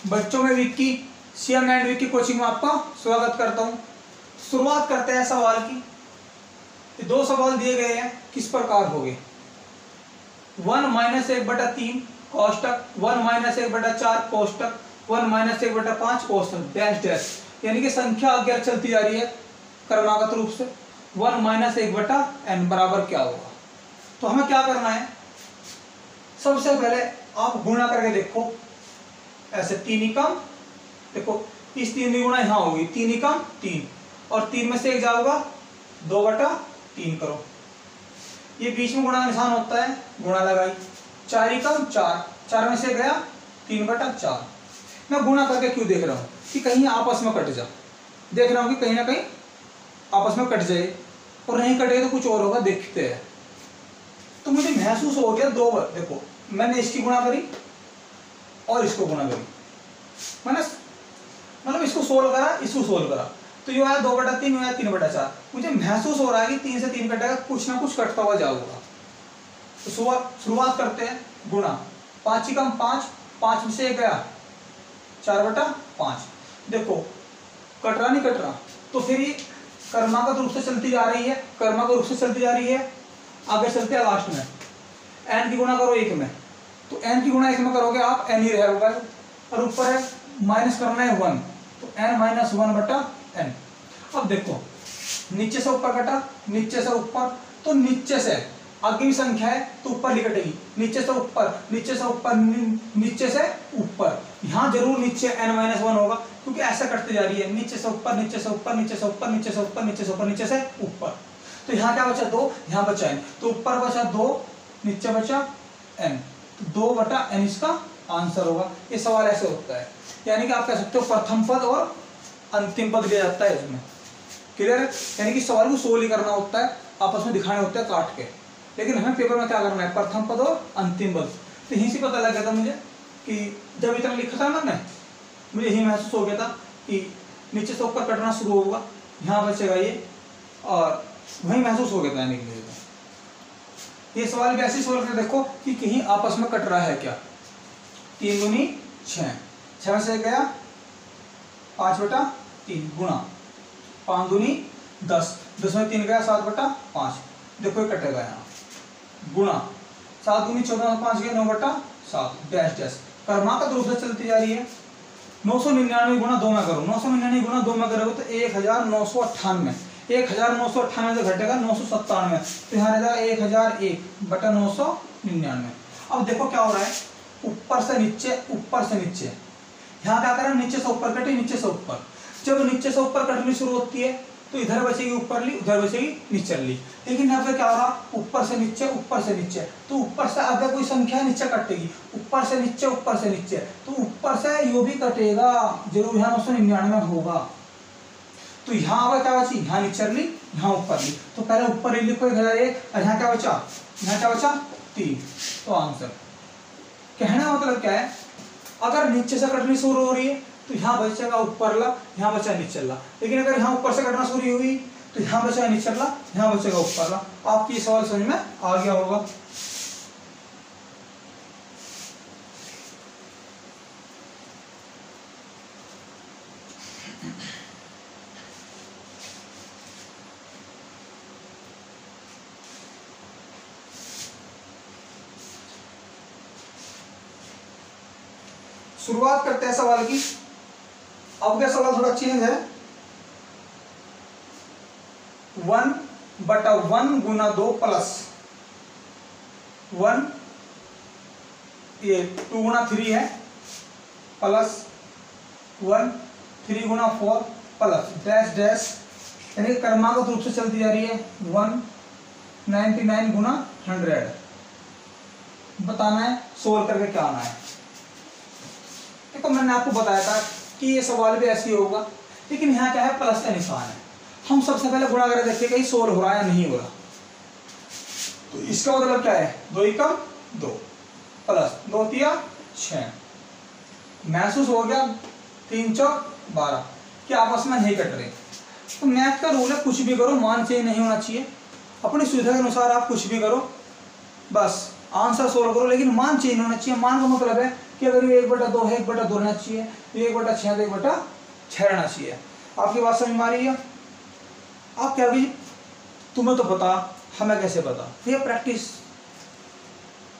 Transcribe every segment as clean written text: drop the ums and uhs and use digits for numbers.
बच्चों में Vicky, CM and Vicky coaching में आपका स्वागत करता हूं। शुरुआत करते हैं सवाल की। ये दो सवाल दिए गए हैं, किस प्रकार हो गए। 1 - 1/3 कोष्टक, 1 - 1/4 कोष्टक, 1 - 1/5 कोष्टक डैश डैश, यानी कि संख्या आगे चलती जा रही है क्रमागत रूप से। 1 - 1/n बराबर क्या होगा। तो हमें क्या करना है, सबसे पहले आप गुणा करके देखो। ऐसे 3 एकम, देखो इस 3 की गुणा यहाँ होगी, 3 एकम 3, और 3 में से 1 जाओगा 2/3 करो। ये बीच में गुणा का निशान होता है, गुणा लगाई। 4 एकम 4, 4 में से गया 3/4। मैं गुणा करके क्यों देख रहा हूँ कि कहीं आपस में कट जा, देख रहा हूँ कि कहीं ना कहीं आपस में कट जाए, और नहीं कटे तो कुछ और होगा, देखते हैं। तो मुझे महसूस हो गया 2 बार, देखो मैंने इसकी गुणा करी और इसको गुणा करी, मैंने मतलब इसको सोल्व करा, इसको सोल्व करा, तो ये आया 2/3, ये आया 3/4। मुझे महसूस हो रहा है कि 3 से 3 कटेगा, कुछ ना कुछ कटता हुआ जाऊंगा। तो शुरुआत करते हैं गुणा। 5 एकम 5, 5 में से 1 गया 4/5। देखो कट रहा नहीं कट रहा, तो फिर ये क्रमागत रूप से चलती जा रही है, क्रमागत रूप से चलती जा रही है। आगे चलते हैं लास्ट में, n की गुणा करो 1 में, तो n की गुणा 1 में करोगे आप, n ही रहेगा, और ऊपर है माइनस करना है 1, तो n - 1/n। अब देखो नीचे से ऊपर कटा, नीचे से ऊपर, तो नीचे से आगे भी संख्या है तो ऊपर ही कटेगी, नीचे से ऊपर, नीचे से ऊपर, नीचे से ऊपर। यहाँ जरूर नीचे n - 1 होगा, क्योंकि ऐसा कटती जा रही है, नीचे से ऊपर, नीचे से ऊपर, नीचे से ऊपर, नीचे से ऊपर, नीचे से ऊपर, नीचे से ऊपर। तो यहाँ क्या बचा 2, यहाँ बचा n, तो ऊपर बचा 2, नीचे बचा n, तो 2/n इसका आंसर होगा। ये सवाल ऐसे होता है, यानी कि आप कह सकते हो प्रथम पद और अंतिम पद लिया जाता है इसमें। क्लियर है, यानी कि सवाल को सोल्व ही करना होता है, आपस में दिखाने होते हैं काट के, लेकिन हमें पेपर में क्या करना है, प्रथम पद और अंतिम पद। तो यहीं से पता लग गया था मुझे कि जब इतना लिखा था मैंने, मुझे यही महसूस हो गया था कि नीचे से ऊपर कटना शुरू होगा, यहाँ बचेगा ये, और वही महसूस हो गया था। यानी कि ये सवाल भी ऐसे सोल्व कर देखो कि कहीं आपस में कट रहा है क्या। 3 दूनी 6, 6 में से गया 5/3 गुणा 5 दूनी 10, 10 में 3 गया 7/5। देखो ये कटेगा यहाँ, गुणा 7 दूनी 14 में 5 गया 9/7 डैश डैश, क्रमागत रूप से चलती जा रही है। 999 गुणा 2 में करो, 999 गुणा 2 में करोगे तो 1998, 1998 से घटेगा 997, तो यहाँ रहेगा 1001/999। अब देखो क्या हो रहा है, ऊपर से नीचे, ऊपर से नीचे, यहाँ क्या करें, नीचे से ऊपर कटी, नीचे से ऊपर। जब नीचे से ऊपर कटनी शुरू होती है तो इधर बचेगी ऊपर ली, उधर बचेगी नीचे ली। लेकिन यहाँ पे क्या हो रहा, ऊपर से नीचे, ऊपर से नीचे, तो ऊपर से आगे कोई संख्या नीचे कटेगी, ऊपर से नीचे, ऊपर से नीचे, तो ऊपर से यो भी कटेगा, जरूर यहाँ 999 होगा। तो यहाँ पर क्या बची, यहाँ नीचे ली, यहाँ ऊपर ली, तो पहले ऊपर ही लिखो 1001, और यहाँ क्या बचा, यहाँ क्या बचा 3। तो आंसर कहने का मतलब क्या है, अगर नीचे से कटनी शुरू हो रही है तो यहाँ बचेगा ऊपर ला, यहाँ बचा नीचे ला। लेकिन अगर यहाँ ऊपर से कटना शुरू हुई तो यहाँ बचेगा नीचे ला, यहाँ बचेगा ऊपर ला। आपकी सवाल समझ में आ गया होगा। शुरुआत करते हैं सवाल की। अब क्या सवाल थोड़ा चेंज है। 1/1 गुना 2 प्लस 1, ये 2 गुना 3 है, प्लस 1, 3 गुना 4 प्लस डैश डैश, यानी क्रमागत रूप से चलती जा रही है। 199 गुना 100 बताना है, सोल्व करके क्या आना है। देखो मैंने आपको बताया था कि ये सवाल भी ऐसे ही होगा, लेकिन यहाँ क्या है, प्लस का निशान है। हम सबसे पहले गुणा करके देखते कहीं सोल्व हो रहा है या नहीं हो रहा। तो इसका मतलब क्या है, 2 एकम 2 प्लस 2 तिया 6, महसूस हो गया 3 चौक 12 कि आपस में नहीं कट रहे। तो मैथ का रूल है, कुछ भी करो मान चेंज नहीं होना चाहिए, अपनी सुविधा के अनुसार आप कुछ भी करो, बस आंसर सोल्व करो, लेकिन मान चेंज होना चाहिए। मान का मतलब है कि अगर ये 1/2 है 1/2 रहना चाहिए, तो 1/6 तो 1/6 रहना चाहिए। आपकी बात समझ में आ रही है? आप क्या भी, तुम्हें तो पता, हमें कैसे पता? ये प्रैक्टिस,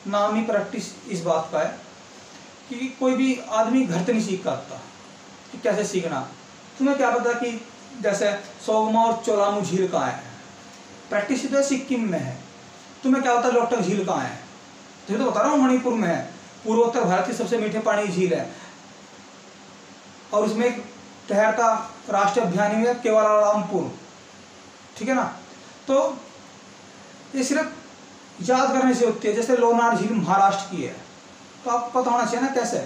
नाम ही प्रैक्टिस इस बात का है कि कोई भी आदमी घर से नहीं सीख पाता कि कैसे सीखना। तुम्हें क्या पता कि जैसे सोगमा और चोलामू झील कहाँ है? प्रैक्टिस तो सिक्किम में है। तुम्हें क्या पता लोकटक झील कहाँ है? तो बता रहा हूँ मणिपुर में है। पूर्वोत्तर भारत की सबसे मीठे पानी की झील है, और उसमें एक तैरता राष्ट्रीय उद्यान भी है केवलारामपुर, ठीक है ना। तो ये सिर्फ याद करने से होती है। जैसे लोनार झील महाराष्ट्र की है, तो आपको पता होना चाहिए ना कैसे।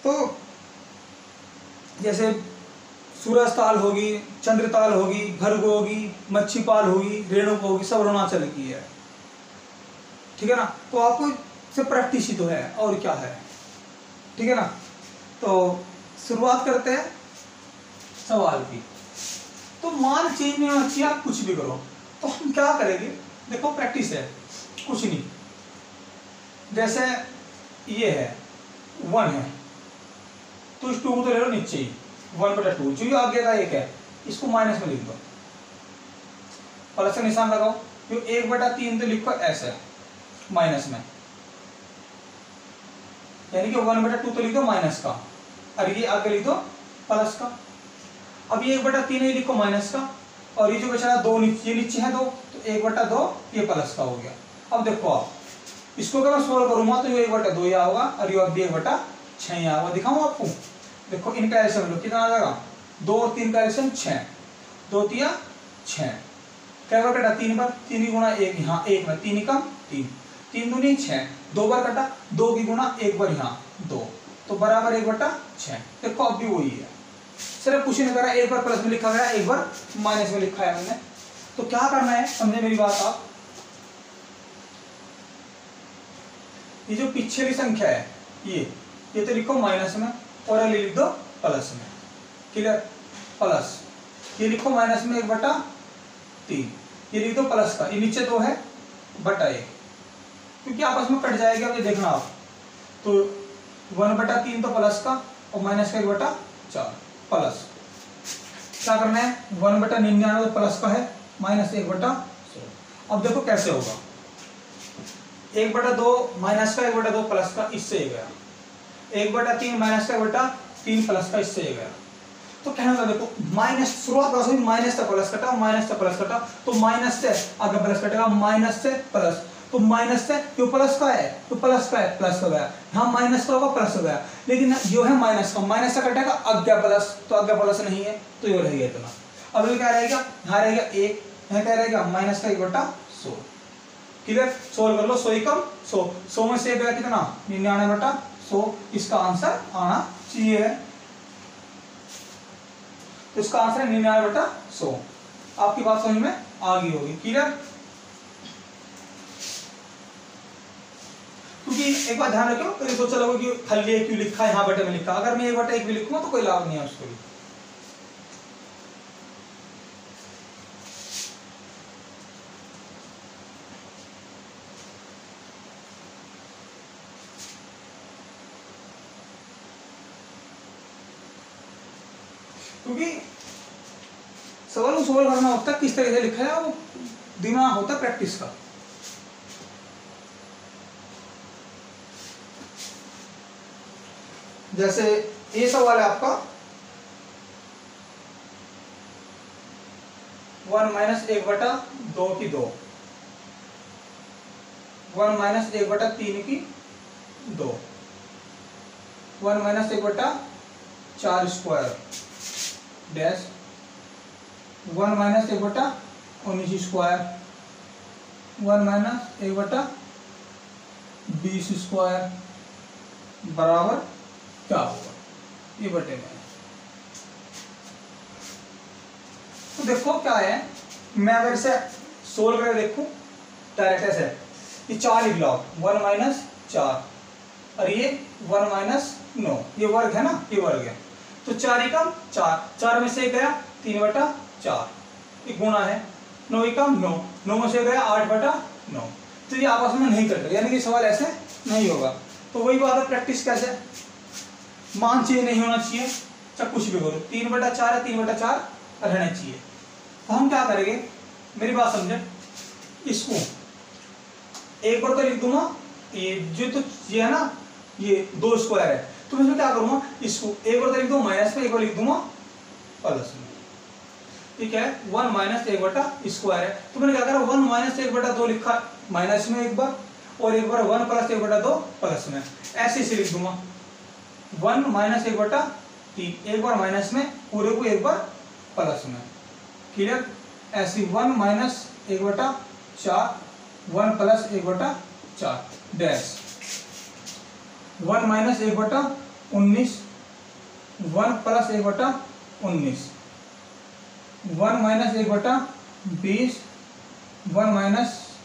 तो जैसे सूरजताल होगी, चंद्रताल होगी, भर्ग होगी, मच्छीपाल होगी, रेणुक होगी, सब अरुणाचल की है, ठीक है ना। तो आपको से प्रैक्टिस ही तो है, और क्या है, ठीक है ना। तो शुरुआत करते हैं सवाल की। तो मान चेंज नहीं होना चाहिए, आप कुछ भी करो। तो हम क्या करेंगे? देखो प्रैक्टिस है, कुछ नहीं। जैसे ये है 1 है, तो इस 2 को तो ले लो नीचे ही, 1/2। जो आगे का 1 है, इसको माइनस में लिख दो, प्लस का निशान लगाओ। जो 1/3 तो लिखो ऐसे माइनस में, यानी कि 1/2 तो लिख दो माइनस का, और ये आगे लिख दो प्लस का। अब ये 1/3 है, लिखो माइनस का, और ये जो बचा 2 नीचे, ये नीचे है 2, तो 1/2 ये प्लस का हो गया। अब देखो आप इसको अगर मैं सोल्व करूंगा तो ये 1/2 यहाँ होगा, और ये अब 1/6 यहाँ होगा। दिखाऊं आपको? देखो इनका एल्सियम लो, कितना आ जाएगा? 2 और 3 का एल्सियम 6, 2 3 6, क्या बार कटा? 3 बार, 3 की गुणा 1 यहाँ 1 में, 3 कम 3, 3 दूनी 6, 2 बार कटा, 2 की गुणा 1 बार यहाँ 2, तो बराबर 1/6। देखो अब भी वही है, सिर्फ कुछ नहीं करा, 1 बार प्लस में लिखा गया, 1 बार माइनस में लिखा है हमने। तो क्या करना है, समझे मेरी बात आप? ये जो पीछे की संख्या है ये तो लिखो माइनस में, और ये लिख दो प्लस में, क्लियर? प्लस ये लिखो माइनस में 1/3, ये लिख दो प्लस का, ये नीचे 2 है बटा 1, क्योंकि आपस में कट जाएगा। अब ये देखना आप, तो 1/3 तो प्लस का, और माइनस का 1/4 प्लस। क्या करना है? 1/99 तो प्लस का है, माइनस 1/100। अब देखो कैसे होगा, 1/2 माइनस का, 1/2 प्लस का, इससे ये गया। 1/3 माइनस का, 1/3 प्लस का, इससे ये गया। तो कहना था देखो माइनस, शुरुआत का माइनस से प्लस कटा, माइनस से प्लस कटा, तो माइनस से आगे प्लस कटेगा, माइनस से प्लस, तो माइनस से जो प्लस का है तो प्लस का है, प्लस का गया, यहाँ माइनस का होगा प्लस हो गया, लेकिन जो है माइनस का, माइनस से कटेगा आगे प्लस, तो आगे प्लस नहीं है, तो ये रहेगा इतना। अब ये क्या रहेगा? यहाँ रहेगा 1, यहाँ क्या रहेगा? माइनस का 1/100, क्लियर? सोल्व कर लो, 100 कम 100, 100 में से गया कितना? 99/100। इसका आंसर आना चाहिए, तो इसका आंसर है 99/100। आपकी बात समझ में आ गई होगी, क्लियर? क्योंकि एक बात ध्यान रखो, कभी सोचा लोगों कि खाली क्यों लिखा है, यहाँ बटे में लिखा। अगर मैं 1/1 भी लिखूंगा तो कोई लाभ नहीं है उसको भी। क्योंकि सवाल को सोल्व करना होता है, किस तरह से लिखा है, वो दिमाग होता है प्रैक्टिस का। जैसे ये सवाल है आपका 1 - 1/2 की 2, 1 - 1/3 की 2, 1 - 1/4 स्क्वायर डैश, 1 - 1/19 स्क्वायर, 1 - 1/20 स्क्वायर बराबर क्या होगा? ये बटे में। तो देखो क्या है, मैं अगर इसे सोल्व करके देखूं डायरेक्ट ऐसे, ये 4 लिख लो, 1 - 4, और ये 1 - 9, ये वर्ग है ना, ये वर्ग है, तो 4 एकम 4, 4 में से गया 3/4, ये गुणा है, 9 एकम 9, 9 में से गया 8/9, तो ये आपस में नहीं कट रहे, यानी कि सवाल ऐसे नहीं होगा। तो वही बात है, प्रैक्टिस कैसे, मान चेंज नहीं होना चाहिए, चाहे कुछ भी करो, 3/4 है, 3/4 रहना चाहिए। तो हम क्या करेंगे, मेरी बात समझे, इसको एक बार तो लिख दूंगा, ये जो तो ये है ना, ये 2 स्क्वायर है, तो मैं इसमें क्या करूंगा, इसको एक बार तो लिख दूंगा माइनस में, एक बार लिख दूंगा प्लस में, ठीक है। 1 - 1/² है, तो मैंने क्या करा, 1 - 1/2 लिखा माइनस में एक बार, और एक बार 1 + 1/2 प्लस में, ऐसे इसे लिख दूंगा 1 - 1/3, एक बार माइनस में, पूरे को एक बार प्लस में, क्लियर। ऐसे 1 - 1/4, 1 + 1/4 डैश, 1 - 1/19, 1 + 1/19, 1 - 1/20, 1 +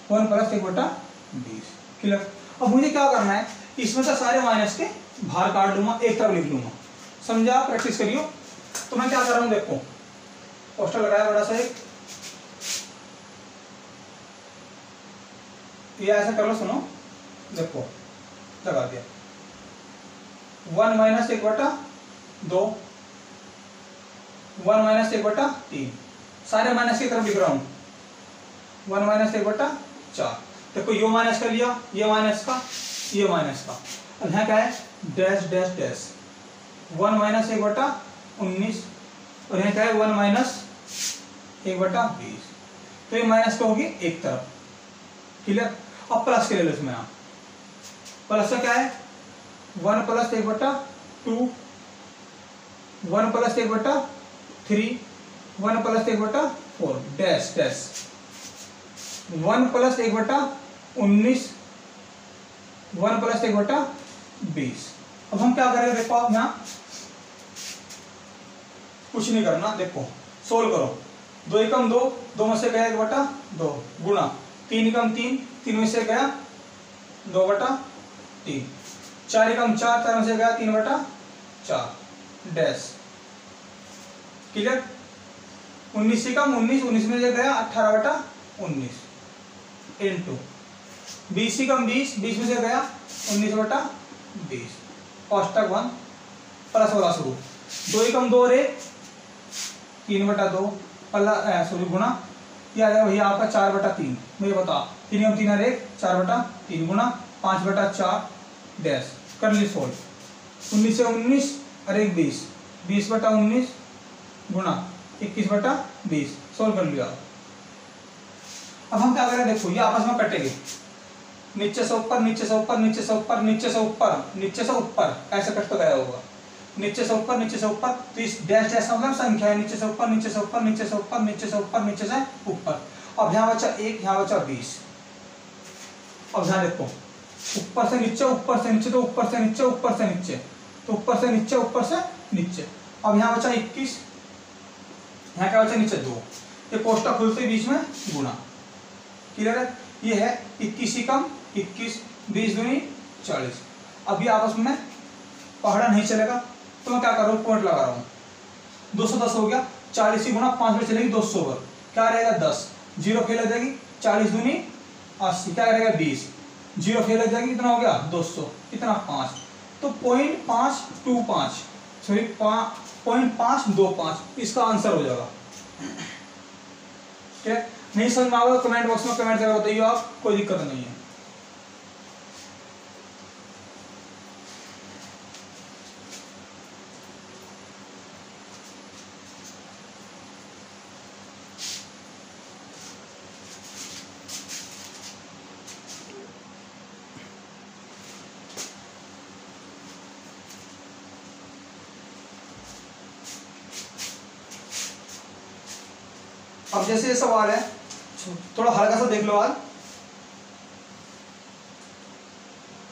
1/20, क्लियर। अब मुझे क्या करना है, इसमें से सारे माइनस के बाहर काट लूंगा, एक तरफ लिख लूंगा, समझा, प्रैक्टिस करियो। तो मैं क्या कर रहा हूं, देखो पोस्टर लगाया बड़ा सा एक, ये ऐसा कर लो, सुनो, देखो लगा दिया, 1 - 1/2, 1 - 1/3, सारे माइनस की तरफ लिख रहा हूं, 1 - 1/4, देखो यो माइनस कर लिया, ये माइनस का, ये माइनस का, अब यहाँ क्या है, डैश डैश डैश, 1 - 1/19, और यहाँ क्या है, 1 - 1/20, तो ये माइनस का होगी एक तरफ, क्लियर। अब प्लस के ले लो इसमें, आप प्लस का क्या है, 1 + 1/2, 1 + 1/3, 1 + 1/4 डैश डैश, 1 + 1/19, 1 + 1/20। अब हम क्या करेंगे, देखो आप यहाँ कुछ नहीं करना, देखो सोल्व करो, 2 एकम 2, 2 में से गया 1/2 गुणा 3 एकम 3, 3 में से गया 2/3, 4 एकम 4, 4 में से गया 3/4 डैश, क्लियर। 19 एकम 19, 19 में से गया 18/19 इनटू 20 एकम 20, 20 में से गया 19/20, कोष्टक 1 प्लस वाला शुरू, 2 एकम 2 और 1 3/2 प्लस सॉरी गुणा, ये आ जाएगा भैया आपका 4/3, मुझे बता, 3 एकम 3 और 1 4/3 गुणा 5/4 डैश, कर ली सोल्व, 19 से 19 और 1 20, 20/19 गुणा 21/20, सोल्व कर लिया। अब हम क्या करें, देखो ये आपस में कटेंगे, नीचे से ऊपर, नीचे से ऊपर, नीचे से ऊपर, नीचे से ऊपर, नीचे से ऊपर, ऐसे कट तो गया होगा, नीचे से ऊपर, नीचे से ऊपर, तो इस डैश डैश मतलब संख्या है, नीचे से ऊपर, नीचे से ऊपर, नीचे से ऊपर, नीचे से ऊपर, नीचे से ऊपर। अब यहाँ बचा 1, यहाँ बचा 20। अब यहाँ देखो, ऊपर से नीचे, ऊपर से नीचे, तो ऊपर से नीचे, ऊपर से नीचे, तो ऊपर से नीचे, ऊपर से नीचे। अब यहाँ बचा 21, यहाँ क्या बचा, नीचे 2, ये कोष्टक खुलते ही बीच में गुणा, क्लियर है। ये है 21 एकम 21, 20 दूनी 40। अभी आपस में पहाड़ा नहीं चलेगा, तो मैं क्या कर रहा हूँ, पॉइंट लगा रहा हूँ, 210 हो गया, 40 ही गुणा 5 में चलेगी 200 पर, क्या रहेगा 10, 0 फेल हो जाएगी, 40 दूनी 80, क्या रहेगा 20, 0 फेल हो जाएगी, कितना हो गया 200, कितना 5, तो 0.525 सॉरी 0.525 इसका आंसर हो जाएगा। ठीक है, नहीं समझ में आएगा कमेंट बॉक्स में कमेंट करके बताइए आप, कोई दिक्कत नहीं है। अब जैसे ये सवाल है, थोड़ा हल्का सा देख लो आज,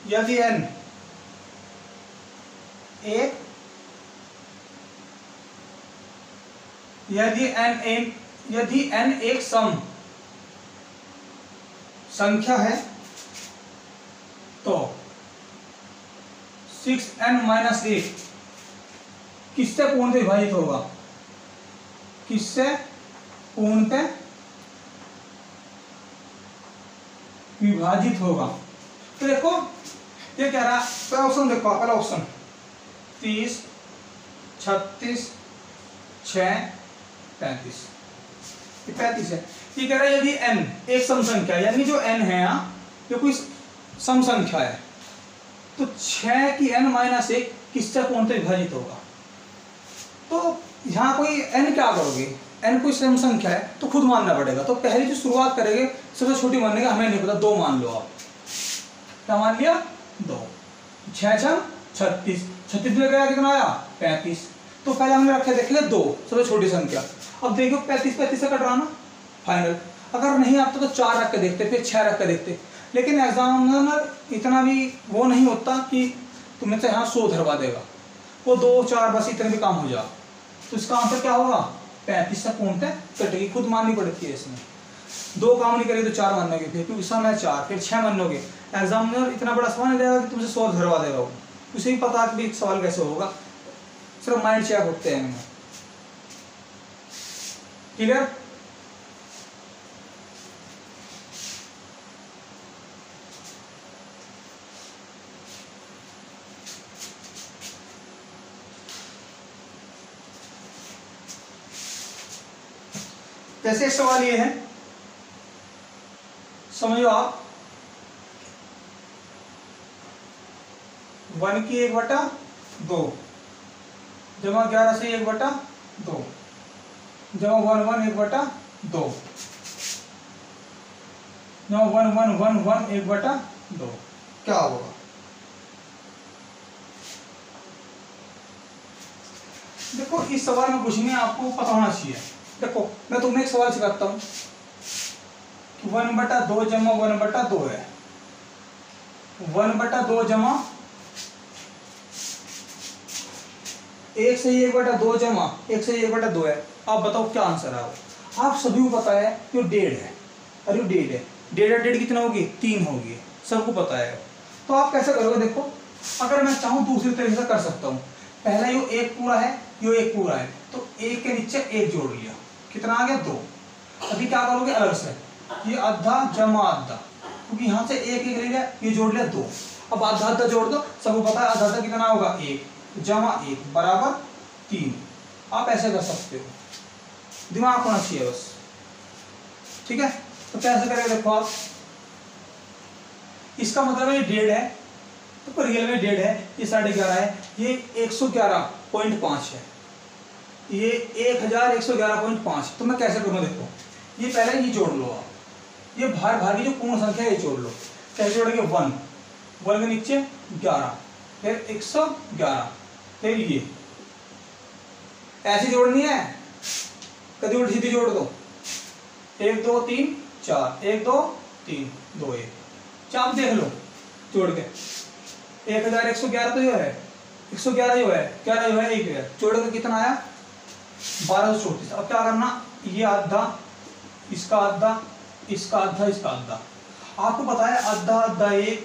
यदि n एक यदि n एक सम संख्या है तो 6n-1 किससे पूर्णतः विभाजित होगा, किससे पूर्णतः विभाजित होगा। तो देखो ये कह रहा है, पहला ऑप्शन देखो, पहला ऑप्शन 30, 36, 6, 35, ये 35 है। ये कह रहा है यदि n एक सम संख्या, यानी जो n है यहाँ ये कोई सम संख्या है, तो 6 की n-1 किससे कौन से विभाजित होगा। तो यहाँ कोई n क्या करोगे, n कोई सम संख्या है तो खुद मानना पड़ेगा। तो पहले जो शुरुआत करेंगे सबसे छोटी मानने का, हमें नहीं पता, 2 मान लो आप। क्या मान लिया, 2। 6 6 36, 36 में गया कितना आया 35। तो पहले हमने रखे देखे 2 सबसे छोटी संख्या। अब देखो 35 35 से कट रहा ना फाइनल। अगर नहीं आता तो 4 रख के देखते, फिर 6 रख के देखते। लेकिन एग्जामिनर इतना भी वो नहीं होता कि तुम्हें से यहाँ 100 धरवा देगा, वो 2 4 बस इतने भी काम हो जा। तो इसका आंसर क्या होगा, 35 से कौन कटेगी, खुद माननी पड़ती है। इसमें 2 काम नहीं करेगी तो 4 मानोगे, फिर इसमें 4, फिर 6 मानोगे। एग्जामिनर इतना बड़ा सवाल नहीं देगा कि तुमसे 100 धरवा देगा, वो उसे ही पता कि सवाल कैसे होगा, सिर्फ माइंड चेक होते हैं इनमें। क्लियर। जैसे सवाल ये है, समझो आप 1 की 1/2 जमा 11 से 1/2 जमा 1 1 1/2 जमा 1 1 1 1 1/2 क्या होगा। देखो इस सवाल में कुछ नहीं, आपको पता होना चाहिए। देखो मैं तुम्हें एक सवाल सिखाता हूं कि 1/2 जमा 1/2 है, 1/2 जमा 1 से 1/2 जमा 1 से 1/2 है। आप बताओ क्या आंसर है। आप सभी को पता है कि 1.5 है, अरे 1.5 है, 1.5 कितना होगी 3 होगी, सबको पता है। तो आप कैसे करोगे, देखो अगर मैं चाहूं दूसरी तरीके से कर सकता हूं। पहला यो 1 पूरा है, यो 1 पूरा है, तो 1 के नीचे 1 जोड़ लिया, कितना आ गया 2। अभी क्या करोगे अलग से, ये आधा जमा आधा, क्योंकि यहाँ से 1 1 ले लिया, ये जोड़ लिया 2। अब आधा आधा जोड़ दो, सबको पता है आधा आधा कितना होगा 1 जमा 1 बराबर 3। आप ऐसे कर सकते हो, दिमाग होना चाहिए बस, ठीक है। तो कैसे करेंगे, देखो आप, इसका मतलब ये 1.5 है, तो रियल में 1.5 है, ये 11.5 है, ये 111.5 है, ये 1111.5। तो मैं कैसे करूँ, देखो ये पहले ये जोड़ लो आप, ये भार भार की जो पूर्ण संख्या है ये जोड़ लो। कैसे जोड़ेंगे, 1 के नीचे 11, फिर 111, फिर ये ऐसी जोड़नी है, कभी उल्टी सीधी जोड़ दो, 1 2 3 4, 1 2 3 2 1, चाप देख लो जोड़ के 1111 तो जो है 111 जो है 11 जो है 1 है, जोड़ के कितना आया 1234। अब क्या करना, ये आधा इसका आधा इसका आधा इसका आधा, आपको पता है आधा आधा 1,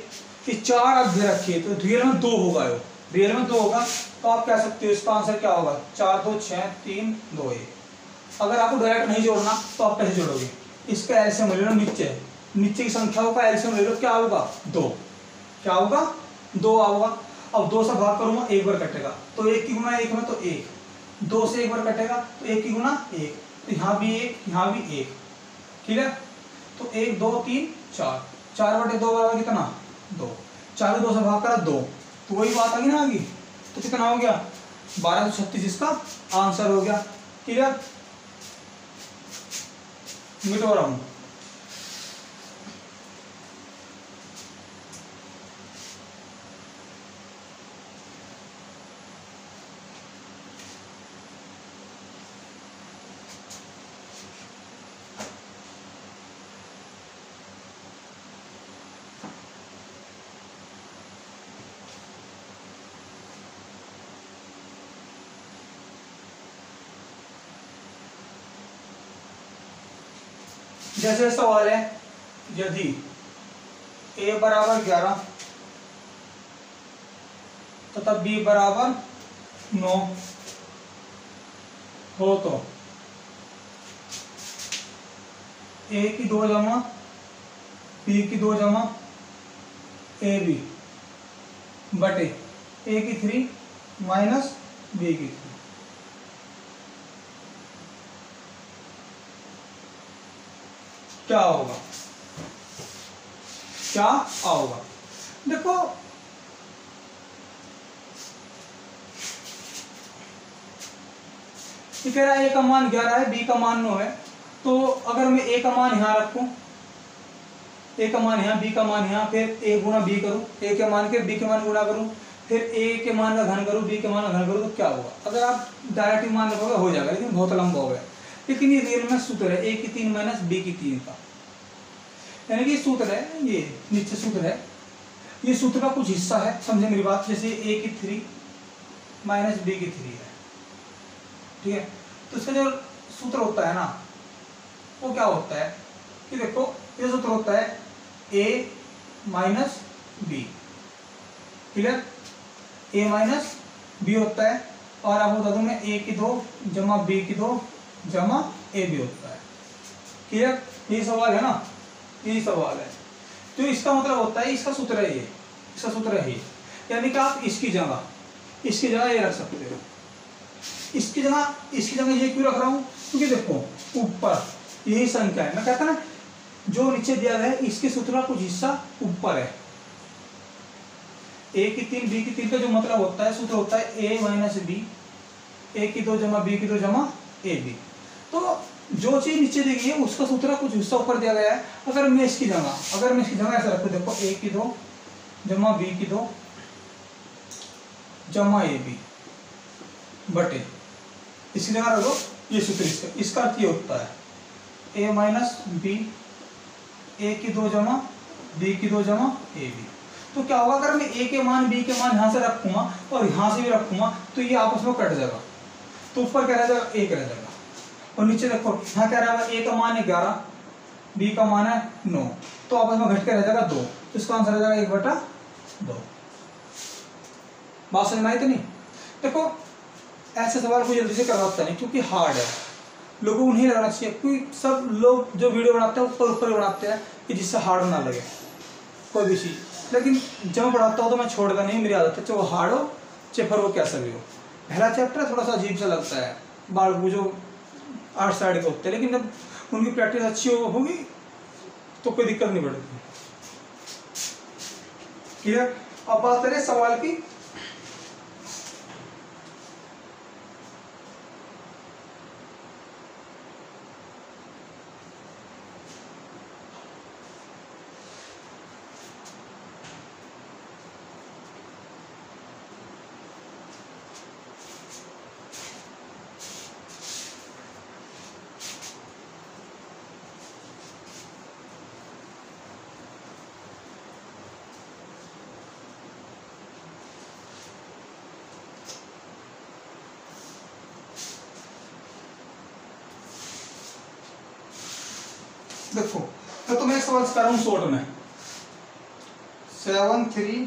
कि 4 आधे रखे तो रियल में 2 होगा, रियल में 2 होगा। तो आप कह सकते हो इसका आंसर क्या होगा, 4 2 6 3 2 1। अगर आपको डायरेक्ट नहीं जोड़ना तो आप कैसे जोड़ोगे, इसका एलसीएम ले लो, नीचे की संख्याओं का एलसीएम ले लो, क्या होगा 2, क्या होगा 2 होगा। अब 2 से भाग करूंगा 1 बार कटेगा, तो 1 की गुना 1 में तो 1, 2 से 1 बार कटेगा तो 1 की गुना 1, तो यहाँ भी 1 यहाँ भी 1, ठीक है। तो 1 2 3 4, 4/2 बराबर कितना 2, 4 को 2 से भाग करा 2, तो वही बात आ गई ना आगे। तो कितना हो गया 1236, इसका आंसर हो गया। क्लियर, मिटो रहा हूं। जैसे सवाल है, यदि a बराबर 11 तथा b बराबर 9 हो तो a की 2 जमा b बी की 2 जमा ए बी बटे ए की 3 माइनस बी की 3। क्या होगा, क्या होगा? देखो ये कह रहा है ए का मान 11 है, बी का मान 9 है। तो अगर मैं ए का मान यहां रखूं, ए का मान यहाँ, बी का मान यहाँ, फिर ए गुणा बी करूं, ए के मान के बी के मान गुणा करूं, फिर ए के मान का घन करूं, बी के मान का घन करूं, तो क्या होगा? अगर आप डायरेक्ट मान रखोगे हो जाएगा, लेकिन बहुत लंबा हो गया। लेकिन ये रियल में सूत्र है ए की 3 माइनस बी की 3 का, यानी कि सूत्र है, ये नीचे सूत्र है, ये सूत्र का कुछ हिस्सा है, समझे मेरी बात? जैसे ए की 3 माइनस बी की 3 है, ठीक है? तो इसका जो सूत्र होता है ना, वो क्या होता है कि देखो ये सूत्र होता है ए माइनस बी, ठीक है? ए माइनस बी होता है, और आपको बता दूं मैं ए की 2 जमा बी की 2 जमा ए बी होता है, क्लियर? ये सवाल है ना, यही सवाल है। तो इसका मतलब होता है, इसका सूत्र है ये, इसका सूत्र है ये, यानी कि आप इसकी जगह ये रख सकते हो। इसकी जगह ये क्यों रख रहा हूं? क्योंकि देखो ऊपर यही संख्या है, मैं कहता ना जो नीचे दिया गया है इसके सूत्र का कुछ हिस्सा ऊपर है। ए की 3 बी की 3 का जो मतलब होता है, सूत्र होता है ए माइनस बी, ए की 2 जमा बी की 2 जमा ए बी। तो जो चीज नीचे दी गई है उसका सूत्र का कुछ हिस्सा ऊपर दिया गया है। अगर मैं इसकी जगह ऐसा रखूं, देखो ए की 2 जमा बी की 2 जमा ए बी बटे, इसकी जगह रखो ये सूत्र, इसका अर्थ ये होता है ए माइनस बी, ए की 2 जमा बी की 2 जमा ए बी। तो क्या होगा, अगर मैं ए के मान बी के मान यहां से रखूंगा और यहां से भी रखूंगा तो ये आपस में कट जाएगा, तो ऊपर क्या रह जाएगा, एक रह जाएगा, और नीचे देखो यहाँ क्या रहा है, ए का मान है 11, बी का मान है 9, तो आपस में घट के रह जाएगा 2, तो इसका आंसर रह जाएगा 1/2। बात समझ में आई तो नहीं? देखो ऐसे सवाल कोई जल्दी से करवाता नहीं, क्योंकि हार्ड है, लोगों को उन्हें लगाना चाहिए, क्योंकि सब लोग जो वीडियो बनाते हैं ऊपर बनाते हैं कि जिससे हार्ड ना लगे कोई भी चीज़। लेकिन जब मैं पढ़ाता हूँ तो मैं छोड़ता नहीं, मेरी आदत है, चाहे वो हार्ड हो चाहे फिर वो कैसा भी हो। पहला चैप्टर थोड़ा सा अजीब सा लगता है बालक जो 8 साइड के होते हैं, लेकिन जब उनकी प्रैक्टिस अच्छी होगी तो कोई दिक्कत नहीं पड़ती। क्लियर? अब बात करें सवाल की। देखो तो मैं सवाल कर रहा हूँ शॉर्ट में, 7 3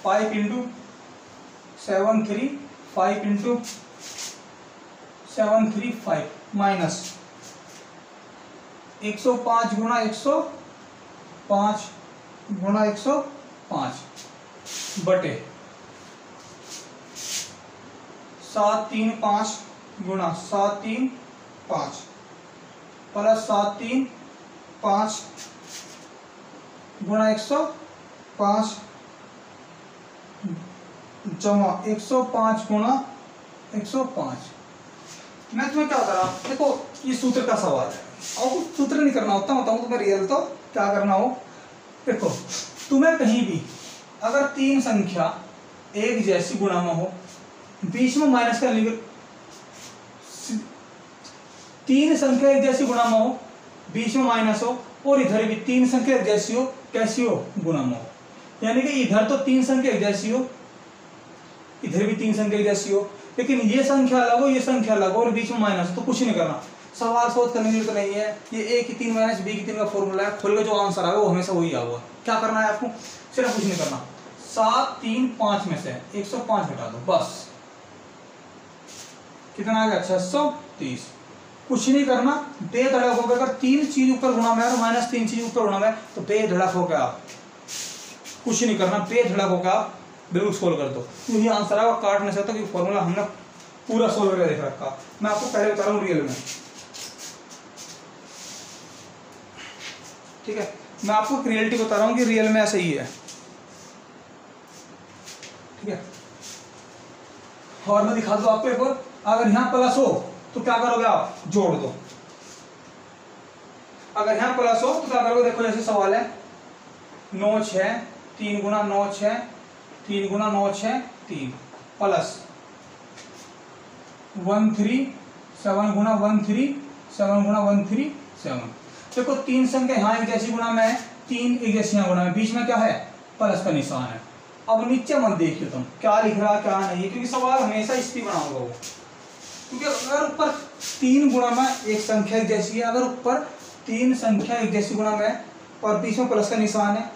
5 इंटू 7 3 5 इंटू 7 3 5 माइनस 105 गुणा 105 गुणा 105 बटे 7 3 5 गुणा 7 3 5 प्लस 7 3 5 गुणा 105 जमा 105 गुणा 105। मैं तुम्हें क्या करा, देखो ये सूत्र का सवाल है, और सूत्र नहीं करना होता, बताऊँ तुम्हें रियल तो क्या करना हो। देखो तुम्हें कहीं भी अगर 3 संख्या एक जैसी गुणा में हो, बीच में माइनस का लिख, 3 संख्या एक जैसी गुणा में हो, बीच में माइनस हो, और इधर भी 3 संख्या एक जैसी हो, कैसी हो, गुणा में हो, यानी कि इधर तो 3 संख्या एक जैसी हो, इधर भी 3 संख्या एक जैसी हो, लेकिन ये संख्या अलग हो, ये संख्या अलग हो, और बीच में माइनस हो, तो कुछ नहीं करना, सवाल सोच करने की जरूरत नहीं है। ये ए की 3 माइनस बी की 3 का फॉर्मूला है, खोल के जो आंसर आएगा वो हमेशा वही आएगा। क्या करना है आपको, सिर्फ कुछ नहीं करना, 7 3 5 में से 105 घटा दो, बस कितना आ गया, 630। कुछ नहीं करना, बेधड़क होकर अगर 3 चीज ऊपर गुणा में और माइनस 3 चीज ऊपर गुणा में, तो बेधड़क होकर आप कुछ नहीं करना, बेधड़क होकर आप बिल्कुल सोल्व कर दो। तो ये आंसर आएगा, काट नहीं सकता क्योंकि फॉर्मूला हमने पूरा सोल्व करके देख रखा। मैं आपको पहले बता रहा हूँ रियल में, ठीक है, मैं आपको रियलिटी बता रहा हूँ कि रियल में ऐसा ही है, ठीक है। और मैं दिखा दूं आपको एक और, अगर यहाँ प्लस हो तो क्या करोगे आप, जोड़ दो। अगर यहाँ प्लस हो तो क्या करोगे, देखो जैसे सवाल है 9 6 3 गुना 9 6 3 गुना 9 6 3 प्लस 1 3 7 गुना 1 3 7 गुना 1 3 7। देखो 3 संख्या यहाँ एक जैसी गुणा में है, 3 एक जैसी यहाँ गुणा में, बीच में क्या है, प्लस का निशान है। अब नीचे मत देखिए तुम क्या लिख रहा क्या नहीं, क्योंकि सवाल हमेशा इस पर बनाओगे वो, क्योंकि अगर ऊपर 3 गुणा में एक संख्या एक जैसी है, अगर ऊपर 3 संख्या एक जैसी गुणा में और बीच में प्लस का निशान है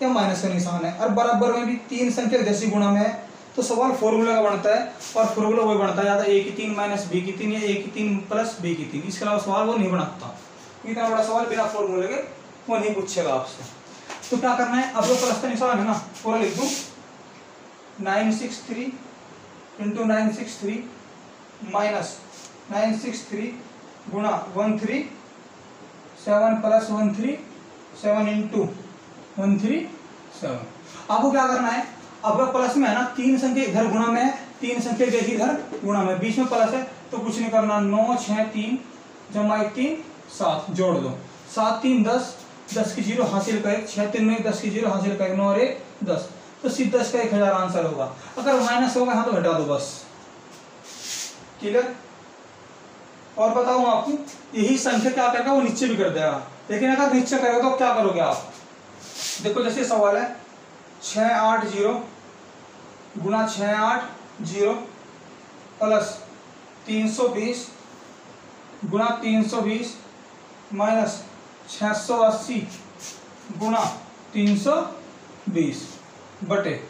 या माइनस का निशान है, और बराबर में भी 3 संख्या एक जैसी गुणा में है, तो सवाल फॉर्मूला का बनता है, और फॉर्मूला वही बनता है या तो a की 3 माइनस b की 3 या a की 3 प्लस b की 3। इसके अलावा सवाल वो नहीं बनाता। इतना बड़ा सवाल बिना फॉर्मूले के वो नहीं पूछेगा आपसे। तो क्या करना है, अब वो प्लस का निशान है ना, पूरा लिख दूं 963 इंटू 963 माइनस 963 गुणा 13 7 प्लस 13 7 इंटू 137। आपको क्या करना है, अब प्लस में है ना, 3 संख्या इधर गुणा में है, 3 संख्या देखिए इधर गुणा में, बीच में प्लस है, तो कुछ नहीं करना, 9 6 3 जमा 1 3 7 जोड़ दो, 7 3 10 10 की 0 हासिल का 1 6 3 में 10 की 0 हासिल का 1 9 और 1 10, तो सीधा 10 का 1000 आंसर होगा। अगर माइनस होगा यहाँ तो घटा दो बस, क्लियर। और बताऊं आपको, यही संख्या क्या करेगा, वो नीचे भी कर देगा, लेकिन अगर नीचे करेगा तो क्या करोगे आप, देखो जैसे सवाल है 680 गुणा 680 प्लस 320 गुणा 320 माइनस 680 गुणा 320 बटे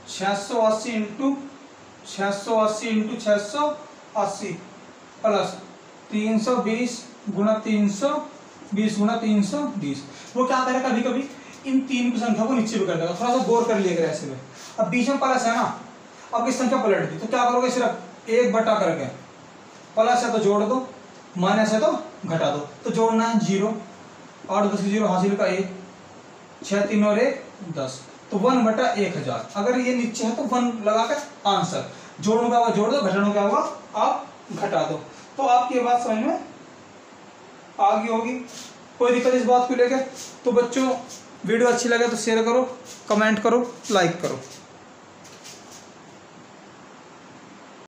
680 इंटू 680 प्लस 320 गुणा 320 गुणा 320। वो क्या करेगा, कभी कभी इन 3 की संख्या को नीचे भी कर देगा, थोड़ा सा गौर कर लिएगा ऐसे में। अब बीच में प्लस है ना, अब इस संख्या पलट दी तो क्या करोगे, सिर्फ 1 बटा करके, प्लस है तो जोड़ दो, माइनस है तो घटा दो, तो जोड़ना है 0 8 10 की 0 हासिल का 1 6 3 और 1 10, तो 1 बटा 1000। अगर ये नीचे है तो 1 लगा कर आंसर, जोड़ने का होगा जोड़ दो, घटाने का होगा आप घटा दो। तो आपकी ये बात समझ में आ गई होगी। कोई दिक्कत इस बात को लेकर? तो बच्चों वीडियो अच्छी लगे तो शेयर करो, कमेंट करो, लाइक करो।